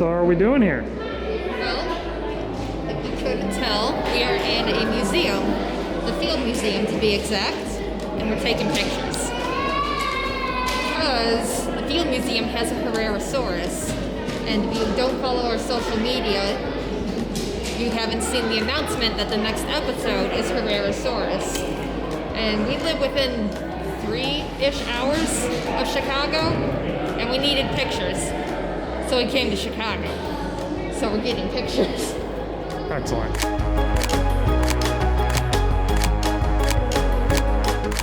So how are we doing here? Well, if you couldn't tell, we are in a museum, the Field Museum to be exact, and we're taking pictures. Because the Field Museum has a Herrerasaurus, and if you don't follow our social media, you haven't seen the announcement that the next episode is Herrerasaurus. And we live within 3-ish hours of Chicago, and we needed pictures. So we came to Chicago. So we're getting pictures. Excellent.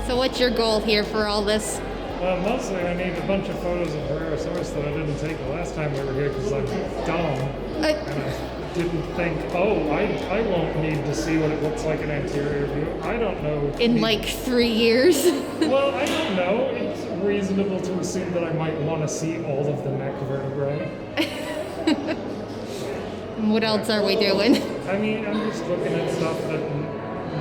So what's your goal here for all this? Mostly I need a bunch of photos of Herrerasaurus that I didn't take the last time we were here because I'm dumb. And I didn't think, I won't need to see what it looks like in anterior view. I don't know. In like 3 years? Well, I don't know. It's reasonable to assume that I might want to see all of the neck vertebrae. What else are we doing? I mean, I'm just looking at stuff that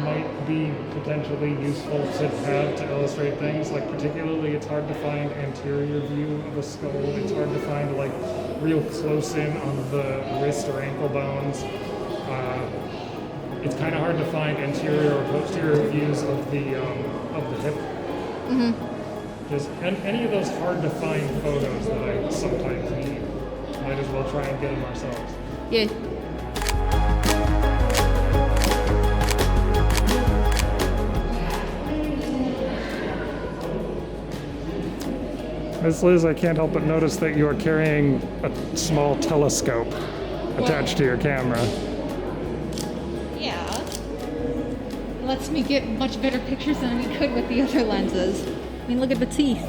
might be potentially useful to have to illustrate things. Like particularly, it's hard to find anterior view of a skull. It's hard to find like real close in on the wrist or ankle bones. It's kind of hard to find anterior or posterior views of the hip. Mm-hmm. Just any of those hard to find photos that I sometimes need. Might as well try and get them ourselves. Yeah. Ms. Liz, I can't help but notice that you are carrying a small telescope attached to your camera. Yeah. It lets me get much better pictures than we could with the other lenses. I mean, look at the teeth.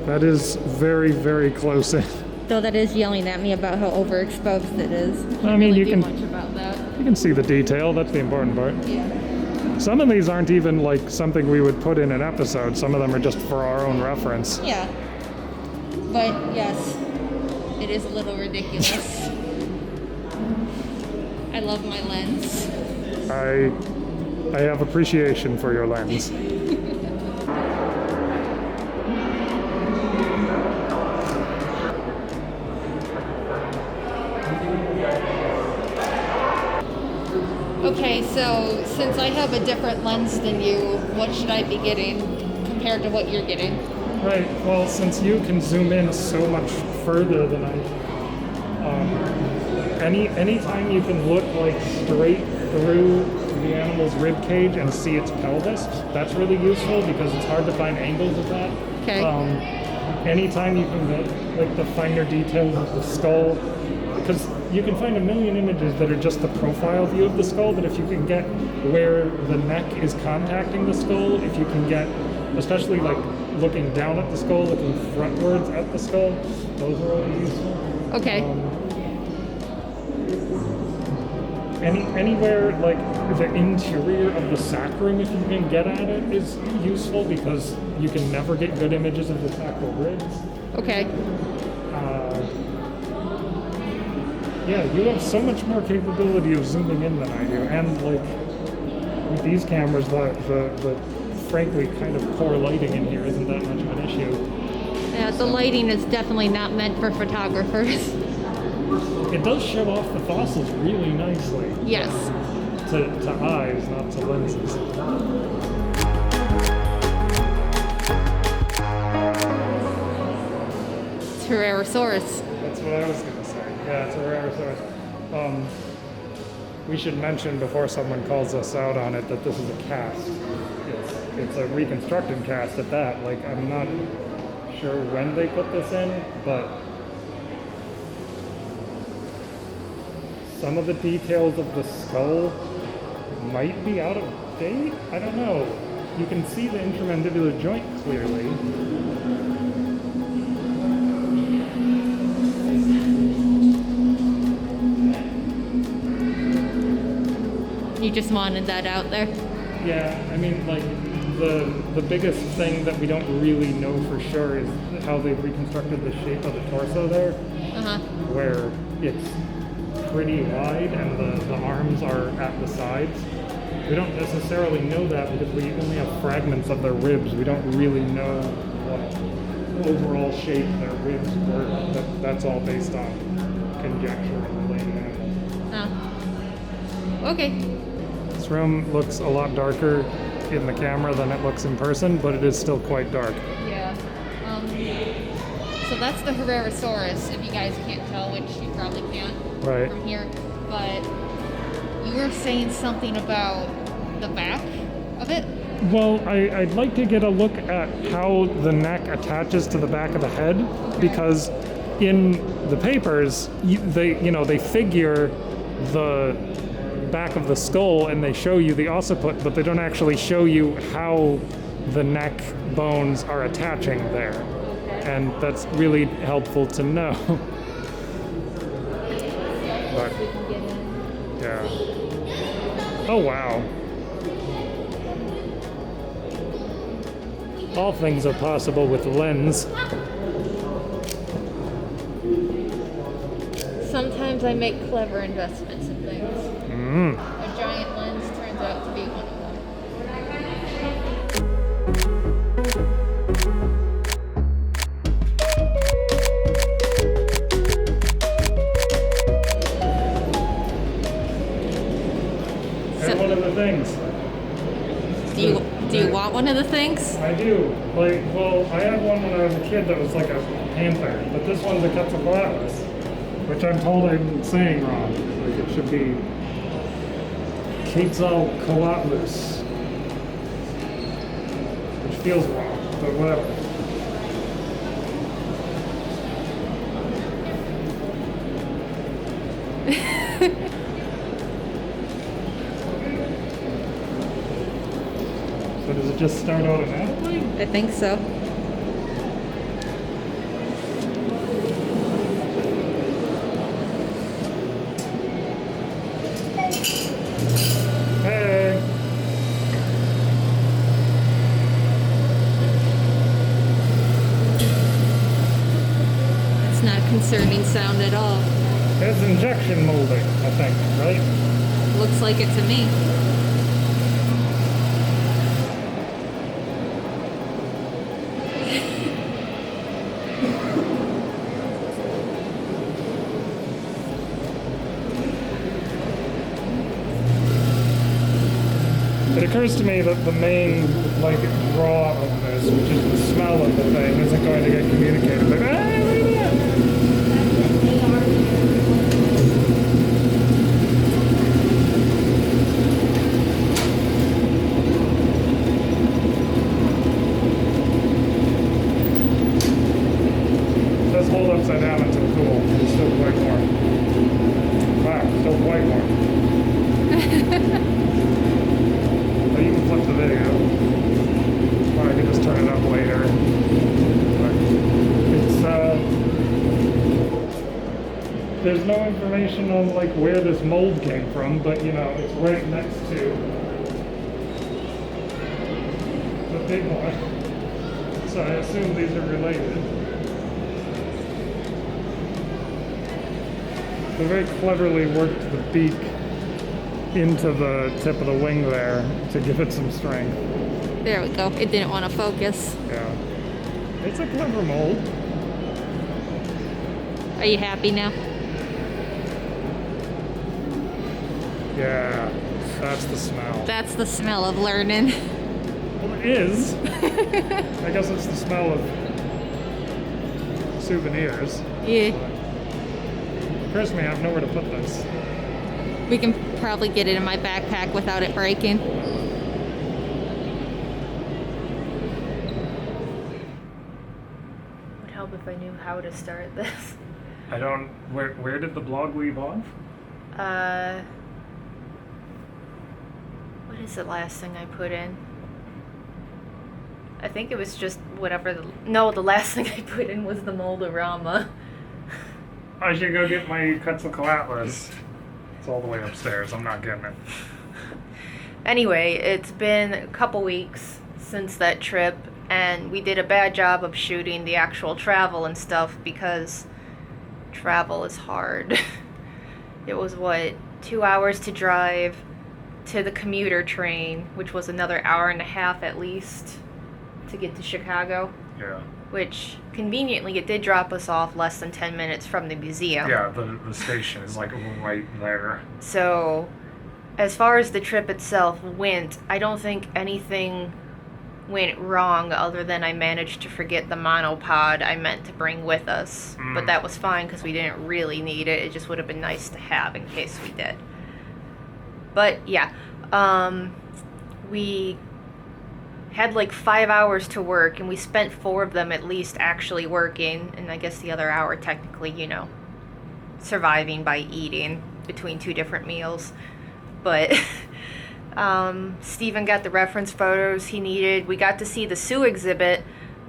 That is very, very close in. Though that is yelling at me about how overexposed it is. I mean, really you can much about that. You can see the detail. That's the important part. Yeah. Some of these aren't even like something we would put in an episode. Some of them are just for our own reference. Yeah. But yes, it is a little ridiculous. I love my lens. I have appreciation for your lens. Okay, so since I have a different lens than you, what should I be getting compared to what you're getting? Right. Well, since you can zoom in so much further than I, anytime you can look like straight through the animal's rib cage and see its pelvis, that's really useful because it's hard to find angles of that. Okay. Anytime you can get like the finer details of the skull, because you can find a million images that are just the profile view of the skull, but if you can get where the neck is contacting the skull, if you can get, especially like looking down at the skull, looking frontwards at the skull, those are always useful. Okay. Anywhere like the interior of the sacrum, if you can get at it, is useful because you can never get good images of the sacral ribs. Okay. Yeah, you have so much more capability of zooming in than I do, and like with these cameras, the frankly kind of poor lighting in here isn't that much of an issue. Yeah, the lighting is definitely not meant for photographers. It does show off the fossils really nicely. Yes. To eyes, not to lenses. It's Herrerasaurus. That's what I was going to say. Yeah, it's a Herrerasaurus. We should mention before someone calls us out on it that this is a cast. It's a reconstructed cast at that. Like, I'm not sure when they put this in, but some of the details of the skull might be out of date? I don't know. You can see the intermandibular joint clearly. You just wanted that out there? Yeah, I mean, like, the biggest thing that we don't really know for sure is how they've reconstructed the shape of the torso there, where it's pretty wide and the arms are at the sides. We don't necessarily know that because we only have fragments of their ribs. We don't really know what overall shape their ribs were. That's all based on conjecture of related animals. Okay. This room looks a lot darker in the camera than it looks in person, but it is still quite dark. Yeah. So that's the Herrerasaurus, if you guys can't tell, which you probably can't from here. But you were saying something about the back of it? Well, I'd like to get a look at how the neck attaches to the back of the head, because in the papers, they figure the back of the skull and they show you the occiput, but they don't actually show you how the neck bones are attaching there. And that's really helpful to know. But, yeah. Oh, wow. All things are possible with lens. Sometimes I make clever investments in things. A giant lens turns out to be one of them. And one of the things. Do you want one of the things? I do. I had one when I was a kid that was like a panther, but this one's a Quetzalcoatlus, which I'm told I'm saying wrong. Like it should be Quetzalcoatlus, which feels wrong, but whatever. So does it just start automatically? I think so. Hey! It's not a concerning sound at all. It's injection molding, I think, right? Looks like it to me. It occurs to me that the main draw of this, which is the smell of the thing, isn't going to get communicated. Like, let's hold upside down until cool. It's still quite warm. Wow, still quite warm. You can flip the video, or I can just turn it up later. But it's there's no information on where this mold came from, but it's right next to the big one. So I assume these are related. They very cleverly worked the beak into the tip of the wing there to give it some strength. There we go. It didn't want to focus. Yeah. It's a clever mold. Are you happy now? Yeah. That's the smell. That's the smell of learning. Well, it is. I guess it's the smell of souvenirs. Yeah. Occurs to me I have nowhere to put this. We can probably get it in my backpack without it breaking. Would help if I knew how to start this. I don't... Where did the blog leave off? What is the last thing I put in? I think it was just whatever no, the last thing I put in was the Moldorama. I should go get my Quetzalcoatlus. It's all the way upstairs. I'm not getting it. Anyway, it's been a couple weeks since that trip, and we did a bad job of shooting the actual travel and stuff because travel is hard. It was 2 hours to drive to the commuter train, which was another hour and a half at least to get to Chicago. Yeah. which conveniently it did drop us off less than 10 minutes from the museum. Yeah, the station is like right there. So, as far as the trip itself went, I don't think anything went wrong other than I managed to forget the monopod I meant to bring with us. But that was fine because we didn't really need it. It just would have been nice to have in case we did. But yeah, we had like 5 hours to work, and we spent 4 of them at least actually working, and I guess the other hour technically, surviving by eating between 2 different meals. But Steven got the reference photos he needed. We got to see the Sioux exhibit,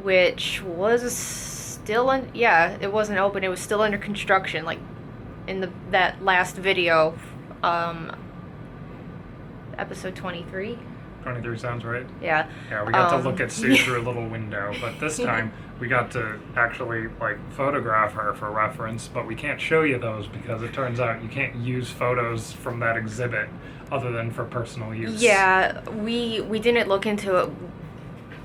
which was still it wasn't open. It was still under construction, like in that last video, episode 23. 23 sounds right. Yeah. Yeah, we got to look at Sue through a little window, but this time we got to actually photograph her for reference, but we can't show you those because it turns out you can't use photos from that exhibit other than for personal use. Yeah, we didn't look into it,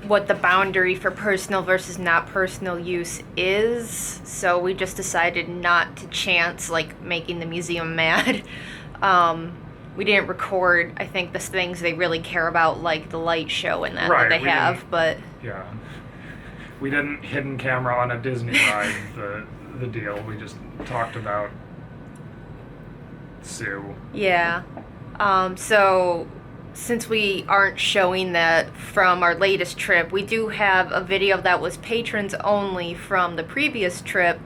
what the boundary for personal versus not personal use is, so we just decided not to chance making the museum mad. We didn't record, I think, the things they really care about, like the light show and that they have, but... Yeah. We didn't hidden camera on a Disney ride the deal. We just talked about Sue. Yeah. So, since we aren't showing that from our latest trip, we do have a video that was patrons only from the previous trip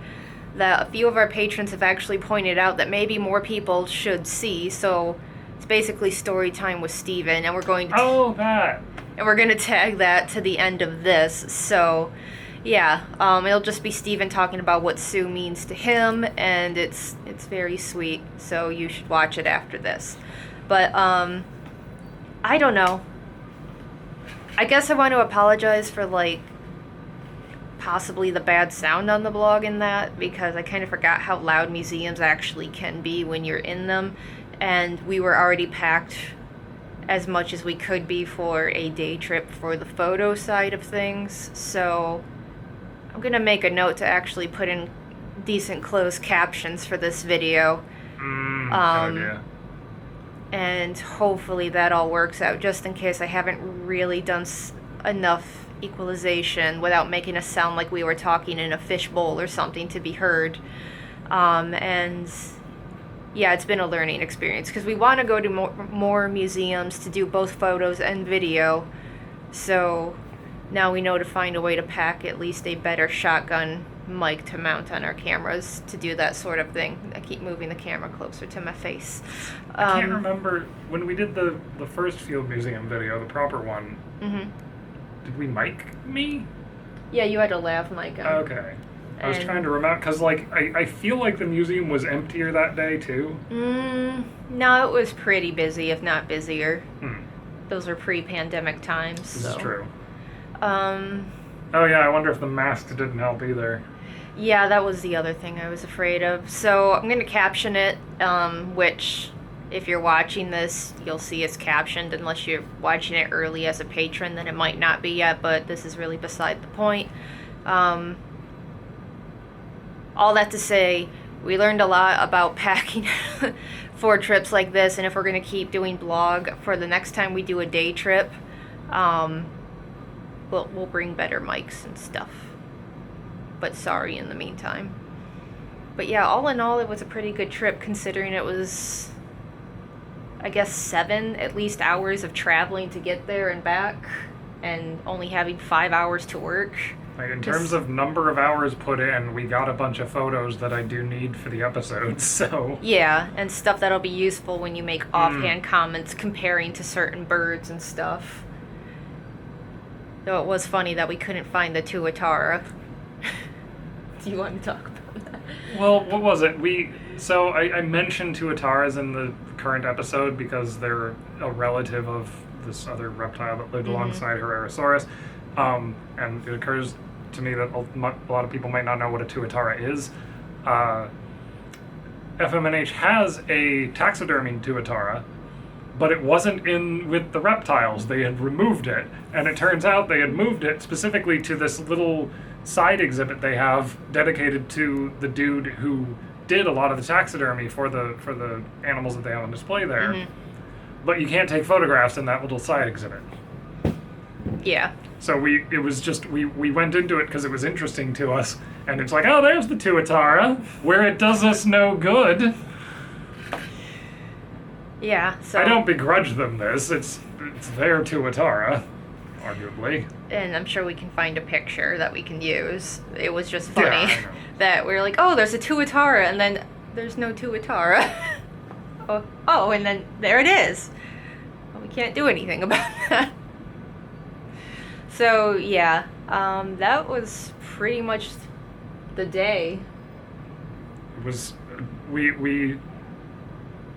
that a few of our patrons have actually pointed out that maybe more people should see, so... It's basically story time with Steven, and we're going to and we're going to tag that to the end of this. So, yeah, it'll just be Steven talking about what Sue means to him, and it's very sweet. So you should watch it after this. But I don't know. I guess I want to apologize for possibly the bad sound on the blog in that, because I kind of forgot how loud museums actually can be when you're in them. And we were already packed as much as we could be for a day trip for the photo side of things. So I'm going to make a note to actually put in decent closed captions for this video. Good idea. And hopefully that all works out, just in case I haven't really done enough equalization without making us sound like we were talking in a fishbowl or something to be heard. And... yeah, it's been a learning experience because we want to go to more museums to do both photos and video. So now we know to find a way to pack at least a better shotgun mic to mount on our cameras to do that sort of thing. I keep moving the camera closer to my face. I can't remember when we did the first Field Museum video, the proper one. Mm-hmm. Did we mic me? Yeah, you had a lav mic on. Okay. I was trying to remember, because, I feel like the museum was emptier that day, too. No, it was pretty busy, if not busier. Hmm. Those were pre-pandemic times, This is true. Oh, yeah, I wonder if the mask didn't help either. Yeah, that was the other thing I was afraid of. So, I'm going to caption it, which, if you're watching this, you'll see it's captioned. Unless you're watching it early as a patron, then it might not be yet, but this is really beside the point. All that to say, we learned a lot about packing for trips like this, and if we're going to keep doing blog for the next time we do a day trip, we'll bring better mics and stuff. But sorry in the meantime. But yeah, all in all, it was a pretty good trip considering it was, I guess, 7 at least hours of traveling to get there and back, and only having 5 hours to work. In terms of number of hours put in, we got a bunch of photos that I do need for the episodes, so... Yeah, and stuff that'll be useful when you make offhand comments comparing to certain birds and stuff. Though it was funny that we couldn't find the tuatara. Do you want to talk about that? Well, what was it? So I mentioned tuataras in the current episode because they're a relative of this other reptile that lived alongside Herrerasaurus. And it occurs to me that a lot of people might not know what a tuatara is. FMNH has a taxidermied tuatara, but it wasn't in with the reptiles. They had removed it, and it turns out they had moved it specifically to this little side exhibit they have dedicated to the dude who did a lot of the taxidermy for the animals that they have on display there. Mm-hmm. But you can't take photographs in that little side exhibit. Yeah. So we went into it because it was interesting to us, and it's like, oh, there's the Tuatara, where it does us no good. Yeah, so... I don't begrudge them this. It's their Tuatara, arguably. And I'm sure we can find a picture that we can use. It was just funny that we were like, oh, there's a Tuatara, and then there's no Tuatara. oh, and then there it is. Well, we can't do anything about that. So, yeah, that was pretty much the day. It was... We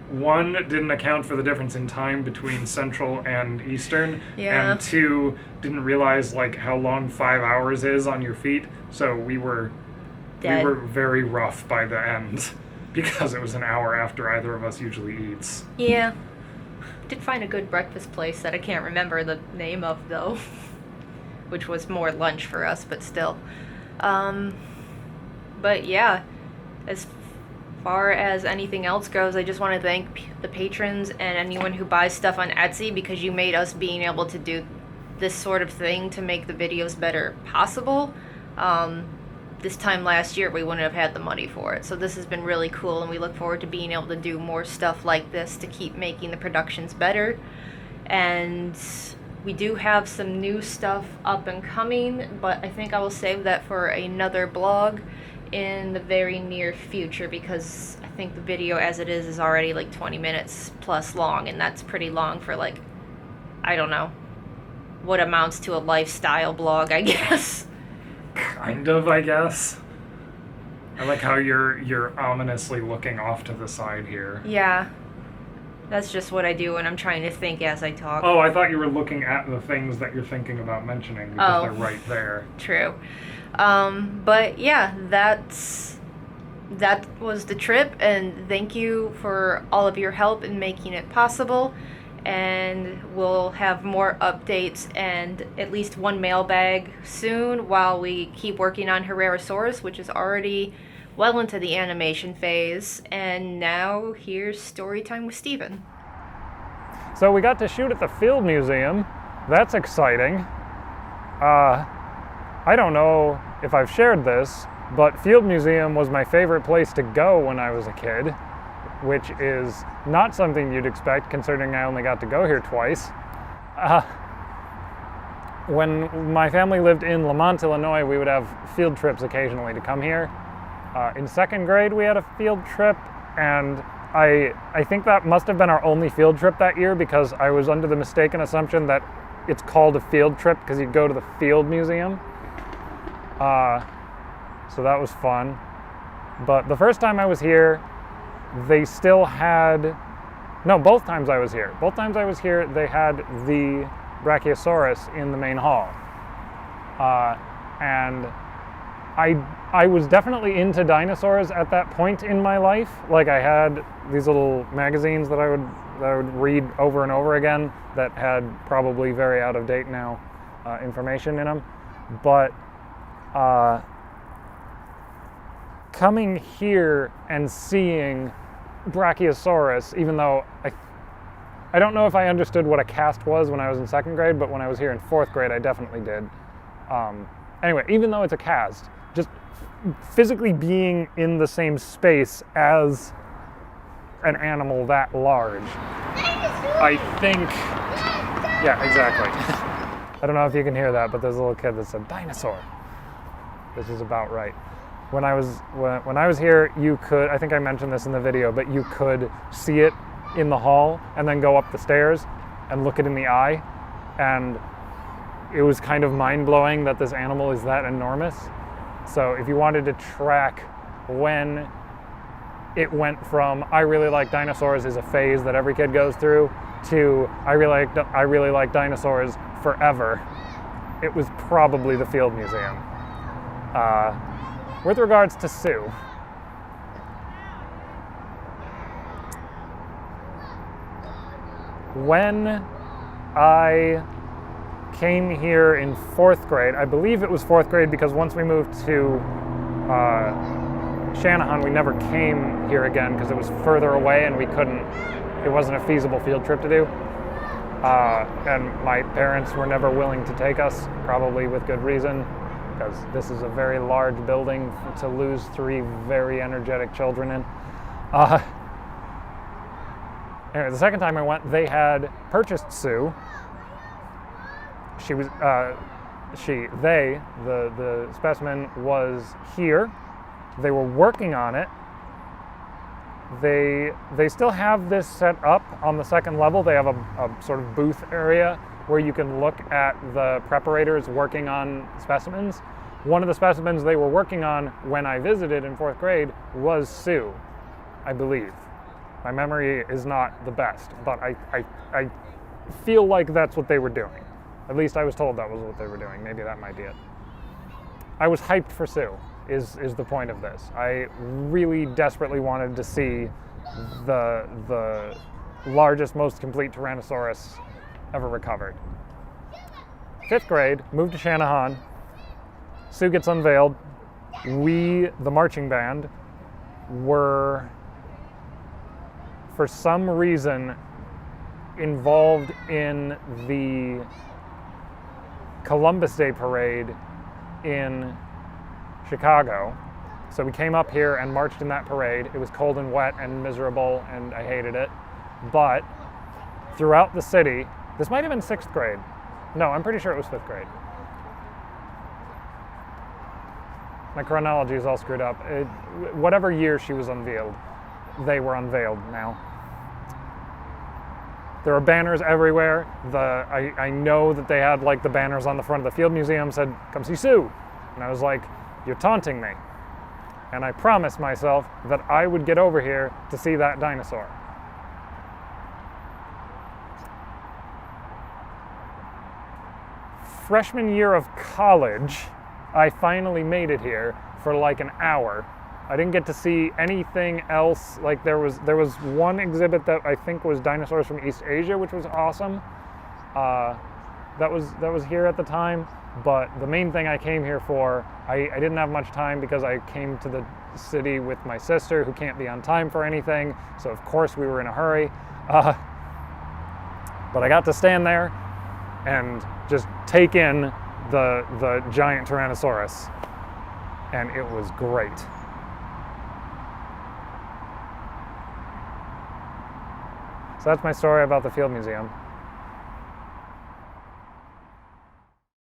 one, didn't account for the difference in time between Central and Eastern, and two, didn't realize like how long 5 hours is on your feet. So we were very rough by the end because it was an hour after either of us usually eats. Yeah, did find a good breakfast place that I can't remember the name of though, which was more lunch for us, but still. But yeah, as far as anything else goes, I just want to thank the patrons and anyone who buys stuff on Etsy, because you made us being able to do this sort of thing to make the videos better possible. This time last year we wouldn't have had the money for it, so this has been really cool, and we look forward to being able to do more stuff like this to keep making the productions better. And we do have some new stuff up and coming, but I think I will save that for another blog in the very near future, because I think the video as it is already like 20 minutes plus long, and that's pretty long for, like, I don't know, what amounts to a lifestyle blog, I guess. Kind of, I guess. I like how you're ominously looking off to the side here. Yeah. That's just what I do when I'm trying to think as I talk. Oh, I thought you were looking at the things that you're thinking about mentioning, because they're right there. True. But yeah, that was the trip, and thank you for all of your help in making it possible. And we'll have more updates and at least one mailbag soon while we keep working on Herrerasaurus, which is already well into the animation phase. And now here's story time with Steven. So we got to shoot at the Field Museum. That's exciting. I don't know if I've shared this, but Field Museum was my favorite place to go when I was a kid, which is not something you'd expect considering I only got to go here twice. When my family lived in Lamont, Illinois, we would have field trips occasionally to come here. In second grade, we had a field trip, and I think that must have been our only field trip that year, because I was under the mistaken assumption that it's called a field trip because you'd go to the Field Museum. So that was fun. But the first time I was here, they still had... No, both times I was here. Both times I was here, they had the Brachiosaurus in the main hall. And I was definitely into dinosaurs at that point in my life. Like, I had these little magazines that I would read over and over again that had probably very out of date now information in them. But coming here and seeing Brachiosaurus, even though I don't know if I understood what a cast was when I was in second grade, but when I was here in fourth grade, I definitely did. Anyway, even though it's a cast, just physically being in the same space as an animal that large, I think, yeah, exactly. I don't know if you can hear that, but there's a little kid that said, "Dinosaur." This is about right. When I was here, you could, I think I mentioned this in the video, but you could see it in the hall and then go up the stairs and look it in the eye, and it was kind of mind-blowing that this animal is that enormous. So if you wanted to track when it went from "I really like dinosaurs" is a phase that every kid goes through to I really like dinosaurs forever, it was probably the Field Museum. With regards to Sue, when I came here in 4th grade. I believe it was 4th grade because once we moved to Shanahan, we never came here again because it was further away and it wasn't a feasible field trip to do. And my parents were never willing to take us, probably with good reason, because this is a very large building to lose 3 very energetic children in. Anyway, the second time I went, they had purchased Sue. The specimen was here. They were working on it. They still have this set up on the 2nd level. They have a sort of booth area where you can look at the preparators working on specimens. One of the specimens they were working on when I visited in 4th grade was Sue, I believe. My memory is not the best, but I feel like that's what they were doing. At least I was told that was what they were doing. Maybe that might be it. I was hyped for Sue, is the point of this. I really desperately wanted to see the largest, most complete Tyrannosaurus ever recovered. 5th grade, moved to Shanahan. Sue gets unveiled. We, the marching band, were, for some reason, involved in the Columbus Day parade in Chicago. So we came up here and marched in that parade. It was cold and wet and miserable, and I hated it. But throughout the city, this might have been 6th grade. No, I'm pretty sure it was 5th grade. My chronology is all screwed up. Whatever year she was unveiled, they were unveiled now. There were banners everywhere. I know that they had like the banners on the front of the Field Museum said, "Come see Sue." And I was like, "You're taunting me." And I promised myself that I would get over here to see that dinosaur. Freshman year of college, I finally made it here for like an hour. I didn't get to see anything else. Like there was one exhibit that I think was dinosaurs from East Asia, which was awesome. That was here at the time. But the main thing I came here for, I didn't have much time because I came to the city with my sister who can't be on time for anything. So of course we were in a hurry. But I got to stand there and just take in the giant Tyrannosaurus. And it was great. So that's my story about the Field Museum.